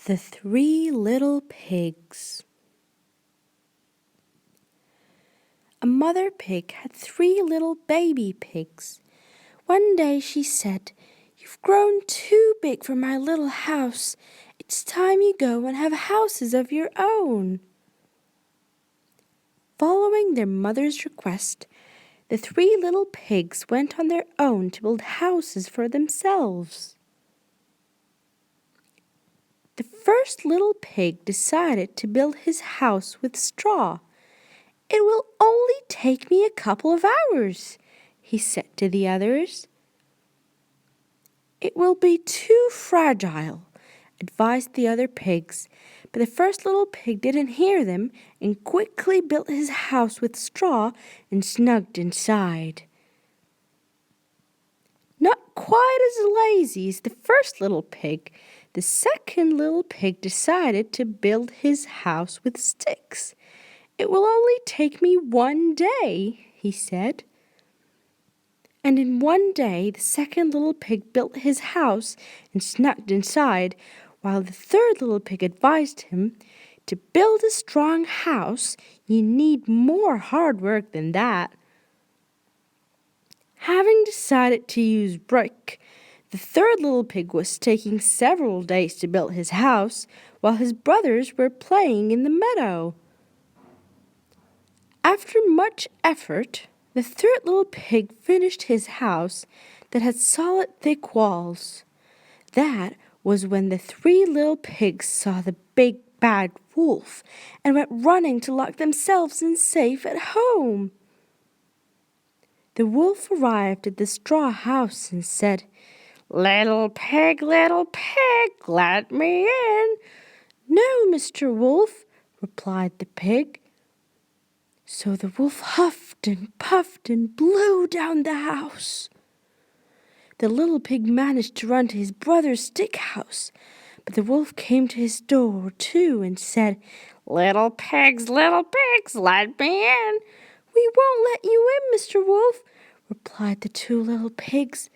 The Three Little Pigs. A mother pig had three little baby pigs. One day she said, "You've grown too big for my little house. It's time you go and have houses of your own." Following their mother's request, the three little pigs went on their own to build houses for themselves. The first little pig decided to build his house with straw. "It will only take me a couple of hours," he said to the others. "It will be too fragile," advised the other pigs, but the first little pig didn't hear them and quickly built his house with straw and snugged inside. Not quite as lazy as the first little pig, the second little pig decided to build his house with sticks. "It will only take me 1 day," he said. And in 1 day the second little pig built his house and snugged inside, while the third little pig advised him, "To build a strong house, you need more hard work than that." Having decided to use brick, the third little pig was taking several days to build his house, while his brothers were playing in the meadow. After much effort, the third little pig finished his house that had solid, thick walls. That was when the three little pigs saw the big bad wolf and went running to lock themselves in safe at home. The wolf arrived at the straw house and said, little pig, let me in." "No, Mr. Wolf," replied the pig. So the wolf huffed and puffed and blew down the house. The little pig managed to run to his brother's stick house, but the wolf came to his door too and said, little pigs, let me in." "We won't let you in, Mr. Wolf," replied the two little pigs.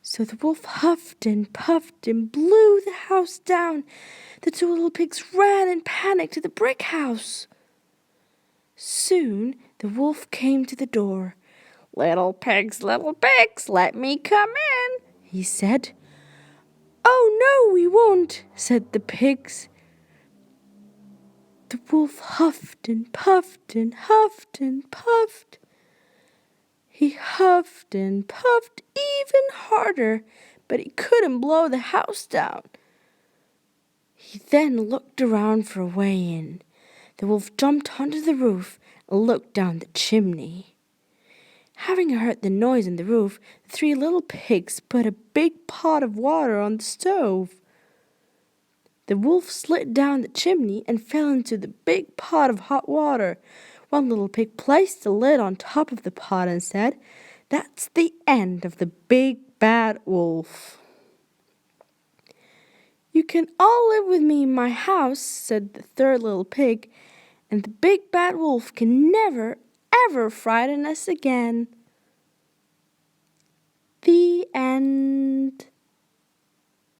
So the wolf huffed and puffed and blew the house down. The two little pigs ran in panic to the brick house. Soon the wolf came to the door. Little pigs, let me come in," he said. "Oh, no, we won't," said the pigs. The wolf huffed and puffed and huffed and puffed. He huffed and puffed even harder, but he couldn't blow the house down. He then looked around for a way in. The wolf jumped onto the roof and looked down the chimney. Having heard the noise on the roof, the three little pigs put a big pot of water on the stove. The wolf slid down the chimney and fell into the big pot of hot water. One little pig placed the lid on top of the pot and said, "That's the end of the big bad wolf." "You can all live with me in my house," said the third little pig, "and the big bad wolf can never, ever frighten us again." The end.